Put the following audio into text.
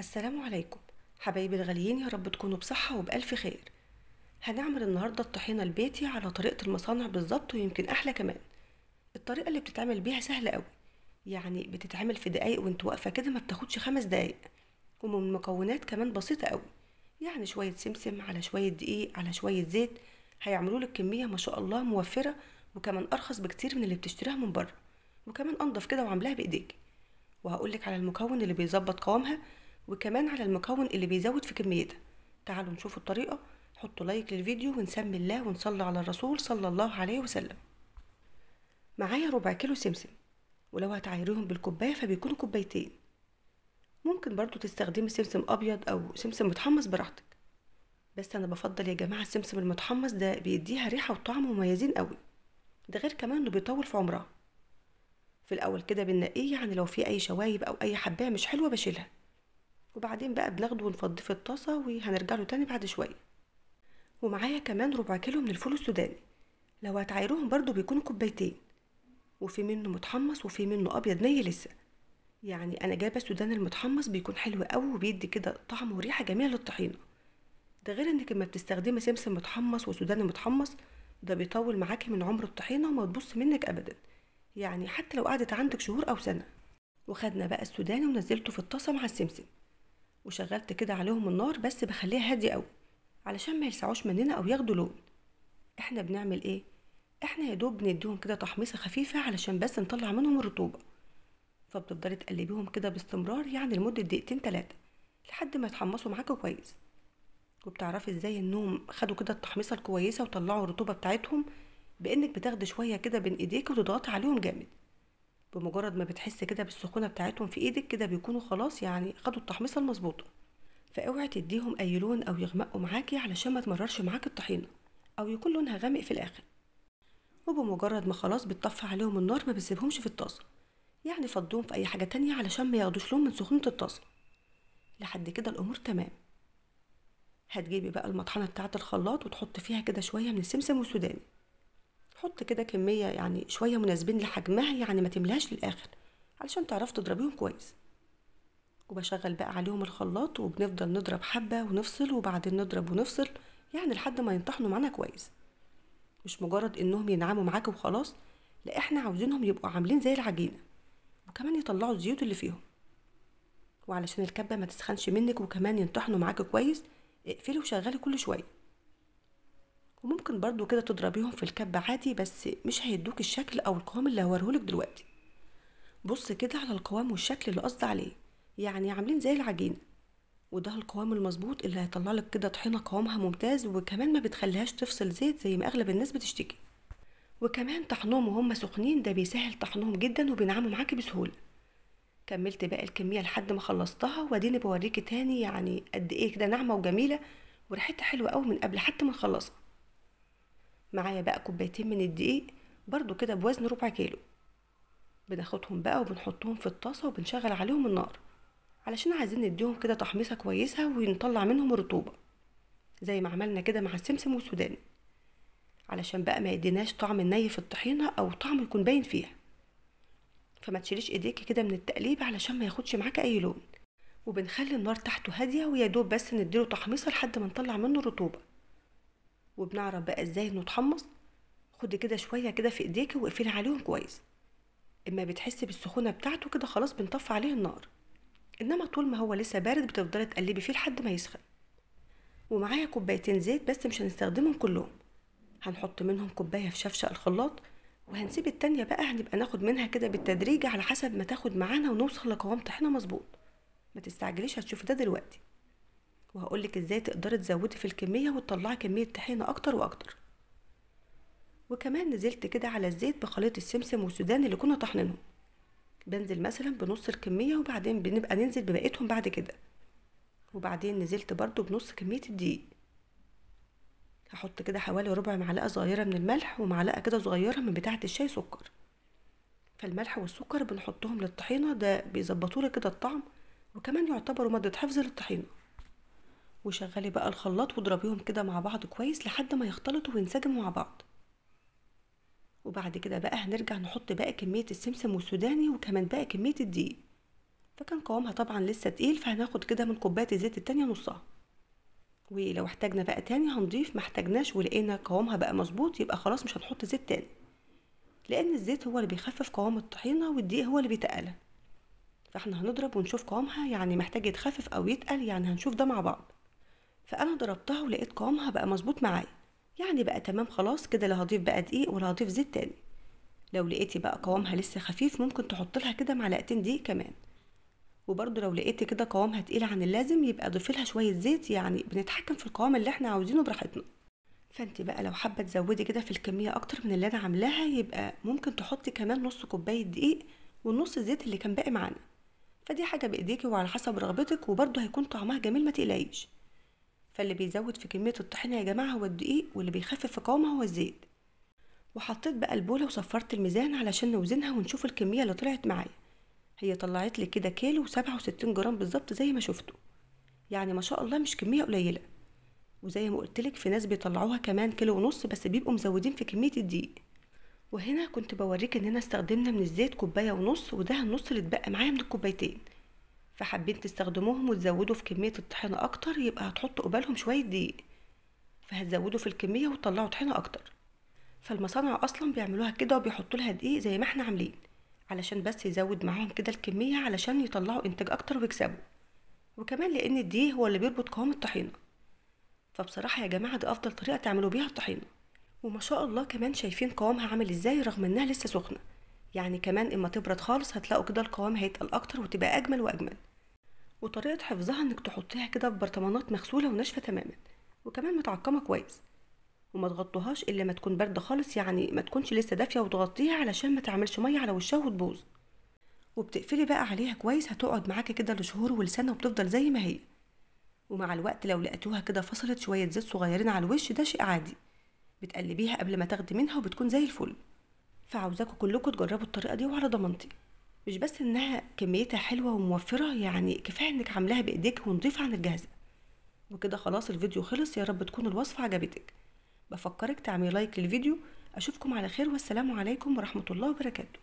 السلام عليكم حبايبي الغاليين، يا رب تكونوا بصحة وبألف خير. هنعمل النهاردة الطحينة البيتي على طريقة المصانع بالظبط، ويمكن أحلى كمان. الطريقة اللي بتتعمل بيها سهلة قوي، يعني بتتعمل في دقايق وانت واقفة كده، ما بتاخدش 5 دقايق، ومن مكونات كمان بسيطة قوي. يعني شوية سمسم على شوية دقيق على شوية زيت، هيعملوا لك كمية ما شاء الله موفرة، وكمان أرخص بكتير من اللي بتشتريها من بره، وكمان أنضف كده وعاملاها بإيديك. وهقولك على المكون اللي بيظبط قوامها، وكمان على المكون اللي بيزود في كميتها. تعالوا نشوف الطريقة. حطوا لايك للفيديو ونسمي الله ونصلي على الرسول صلى الله عليه وسلم. معايا ربع كيلو سمسم، ولو هتعايريهم بالكوباية فبيكونوا كوبايتين. ممكن برضو تستخدمي سمسم أبيض أو سمسم متحمص براحتك، بس أنا بفضل يا جماعة السمسم المتحمص ده، بيديها ريحة وطعم مميزين قوي. ده غير كمان إنه بيطول في عمرها. في الأول كده بنقيه، يعني لو في أي شوايب أو أي حباية مش حلوة بشيلها، وبعدين بقى بناخده ونفضيه في الطاسة وهنرجع له تاني بعد شوية. ومعايا كمان ربع كيلو من الفول السوداني، لو هتعايروهم برضو بيكونوا كوبايتين، وفي منه متحمص وفي منه ابيض ني لسه. يعني انا جايبه السوداني المتحمص، بيكون حلو قوي وبيدي كده طعم وريحه جميله للطحينه. ده غير انك لما بتستخدمي سمسم متحمص وسوداني متحمص، ده بيطول معاكي من عمر الطحينه وما تبص منك ابدا، يعني حتى لو قعدت عندك شهور او سنه. وخدنا بقى السوداني ونزلته في الطاسه مع السمسم، وشغلت كده عليهم النار، بس بخليها هاديه قوي علشان ما يلسعوش مننا او ياخدوا لون. احنا بنعمل ايه؟ احنا يا دوب بنديهم كده تحميصه خفيفه علشان بس نطلع منهم الرطوبه. فبتفضلي تقلبيهم كده باستمرار، يعني لمده دقيقتين 3، لحد ما يتحمصوا معاكوا كويس. وبتعرفي ازاي انهم خدوا كده التحميصه الكويسه وطلعوا الرطوبه بتاعتهم؟ بانك بتاخدي شويه كده بين ايديك وتضغطي عليهم جامد. بمجرد ما بتحسي كده بالسخونه بتاعتهم في ايدك كده، بيكونوا خلاص يعني خدوا التحميصه المظبوطه. فاوعي تديهم اي لون او يغمقوا معاكي، علشان ما تمررش معاكي الطحينه، او يكون لونها غامق في الاخر. وبمجرد ما خلاص بتطفي عليهم النار، ما بتسيبهمش في الطاسة، يعني فضوهم في اي حاجة تانية علشان ما ياخدوش لون من سخونة الطاسة. لحد كده الامور تمام. هتجيبي بقى المطحنة بتاعة الخلاط وتحط فيها كده شوية من السمسم والسوداني. حط كده كمية يعني شوية مناسبين لحجمها، يعني ما تملهاش للاخر، علشان تعرف تضربيهم كويس. وبشغل بقى عليهم الخلاط، وبنفضل نضرب حبة ونفصل وبعدين نضرب ونفصل، يعني لحد ما ينطحنوا معانا كويس. مش مجرد انهم ينعموا معاك وخلاص، لا، احنا عاوزينهم يبقوا عاملين زي العجينة، وكمان يطلعوا الزيوت اللي فيهم. وعلشان الكبة ما تسخنش منك وكمان ينطحنوا معاك كويس، اقفلي وشغلي كل شوية. وممكن برضو كده تضربيهم في الكبة عادي، بس مش هيدوك الشكل او القوام اللي هوريهولك دلوقتي. بص كده على القوام والشكل اللي قصدي عليه، يعني عاملين زي العجينة. وده القوام المظبوط اللي هيطلع لك كده طحينة قوامها ممتاز، وكمان ما بتخليهاش تفصل زيت زي ما اغلب الناس بتشتكي. وكمان طحنهم وهم سخنين ده بيسهل طحنهم جدا وبينعموا معاكي بسهولة. كملت باقي الكمية لحد ما خلصتها، واديني بوريكي تاني يعني قد ايه كده ناعمة وجميلة، وريحتها حلوة قوي من قبل حتى ما نخلصها. معايا بقى كوبايتين من الدقيق، برضو كده بوزن ربع كيلو. بناخدهم بقى وبنحطهم في الطاسة وبنشغل عليهم النار، علشان عايزين نديهم كده تحميصة كويسة ونطلع منهم الرطوبة، زي ما عملنا كده مع السمسم والسوداني، علشان بقى ما يديناش طعم الني في الطحينة او طعم يكون باين فيها. فما تشيليش ايديكي كده من التقليب علشان ما ياخدش معاكي اي لون. وبنخلي النار تحته هاديه، ويا دوب بس نديله تحميصه لحد ما نطلع منه الرطوبه. وبنعرف بقى ازاي انه اتحمص. خدي كده شويه كده في ايديكي واقفلي عليهم كويس. اما بتحسي بالسخونه بتاعته كده، خلاص بنطفي عليه النار. انما طول ما هو لسه بارد بتفضلي تقلبي فيه لحد ما يسخن. ومعايا كوبايتين زيت، بس مش هنستخدمهم كلهم. هنحط منهم كوبايه في شفشق الخلاط، وهنسيب التانية بقى هنبقى ناخد منها كده بالتدريج على حسب ما تاخد معانا ونوصل لقوام طحينة مظبوط. ما تستعجليش، هتشوفي ده دلوقتي. وهقولك ازاي تقدري تزودي في الكمية وتطلعي كمية طحينة اكتر واكتر. وكمان نزلت كده على الزيت بخليط السمسم والسودان اللي كنا طحنينهم. بنزل مثلا بنص الكمية، وبعدين بنبقى ننزل ببقيتهم بعد كده. وبعدين نزلت برضو بنص كمية الدقيق. هحط كده حوالي ربع معلقة صغيرة من الملح، ومعلقة كده صغيرة من بتاعة الشاي سكر. فالملح والسكر بنحطهم للطحينة، ده بيظبطولك كده الطعم، وكمان يعتبروا مادة حفظ للطحينة. وشغلي بقى الخلاط واضربيهم كده مع بعض كويس لحد ما يختلطوا وينسجموا مع بعض. وبعد كده بقى هنرجع نحط بقى كمية السمسم والسوداني، وكمان بقى كمية الدقيق. فكان قوامها طبعا لسه تقيل، فهناخد كده من كوباية الزيت التانية نصها. ولو احتاجنا بقى تاني هنضيف، ما احتاجناش ولقينا قوامها بقى مظبوط يبقى خلاص مش هنحط زيت تاني، لان الزيت هو اللي بيخفف قوام الطحينة والدقيق هو اللي بيتقلها. فاحنا هنضرب ونشوف قوامها يعني محتاج يتخفف او يتقل، يعني هنشوف ده مع بعض. فانا ضربتها ولقيت قوامها بقى مظبوط معايا، يعني بقى تمام خلاص كده، لا هضيف بقى دقيق ولا هضيف زيت تاني. لو لقيتي بقى قوامها لسه خفيف ممكن تحط لها كده معلقتين دقيق كمان. وبرده لو لقيتي كده قوامها تقيل عن اللازم يبقى ضيفي لها شويه زيت، يعني بنتحكم في القوام اللي احنا عاوزينه براحتنا. فانت بقى لو حابه تزودي كده في الكميه اكتر من اللي انا عاملاها يبقى ممكن تحطي كمان نص كوبايه دقيق والنص الزيت اللي كان باقي معانا. فدي حاجه بايديكي وعلى حسب رغبتك، وبرده هيكون طعمها جميل ما تقلقيش. فاللي بيزود في كميه الطحينه يا جماعه هو الدقيق، واللي بيخفف في قوامها هو الزيت. وحطيت بقى البوله وصفرت الميزان علشان نوزنها ونشوف الكميه اللي طلعت معايا. هي طلعت لي كده كيلو 67 جرام بالظبط زي ما شفتوا، يعني ما شاء الله مش كميه قليله. وزي ما قلتلك في ناس بيطلعوها كمان كيلو ونص، بس بيبقوا مزودين في كميه الدقيق. وهنا كنت بوريك اننا استخدمنا من الزيت كوبايه ونص، وده النص اللي اتبقى معايا من الكوبايتين. فحابين تستخدموهم وتزودوا في كميه الطحينه اكتر يبقى هتحطوا قبالهم شويه دقيق، فهتزودوا في الكميه وتطلعوا طحينه اكتر. فالمصانع اصلا بيعملوها كده وبيحطوا لها دقيق زي ما احنا عاملين، علشان بس يزود معاهم كده الكميه علشان يطلعوا انتاج اكتر ويكسبوا. وكمان لان الدقيق هو اللي بيربط قوام الطحينه. فبصراحه يا جماعه دي افضل طريقه تعملوا بيها الطحينه. وما شاء الله كمان شايفين قوامها عامل ازاي رغم انها لسه سخنه، يعني كمان اما تبرد خالص هتلاقوا كده القوام هيتقل اكتر وتبقى اجمل واجمل. وطريقه حفظها انك تحطيها كده في برطمانات مغسوله وناشفه تماما، وكمان متعقمه كويس. وما تغطوهاش الا ما تكون بارده خالص، يعني ما تكونش لسه دافيه وتغطيها علشان ما تعملش ميه على وشها وتبوظ. وبتقفلي بقى عليها كويس، هتقعد معاكي كده لشهور ولسنه وبتفضل زي ما هي. ومع الوقت لو لقيتوها كده فصلت شويه زيت صغيرين على الوش ده شيء عادي، بتقلبيها قبل ما تاخدي منها وبتكون زي الفل. فعاوزاكم كلكم تجربوا الطريقه دي وعلى ضمانتي. مش بس انها كميتها حلوه وموفره، يعني كفايه انك عاملاها بايديك ونضيفه عن الجاهزه. وكده خلاص الفيديو خلص، يا رب تكون الوصفه عجبتك. بفكرك تعملي لايك للفيديو. اشوفكم على خير، والسلام عليكم ورحمه الله وبركاته.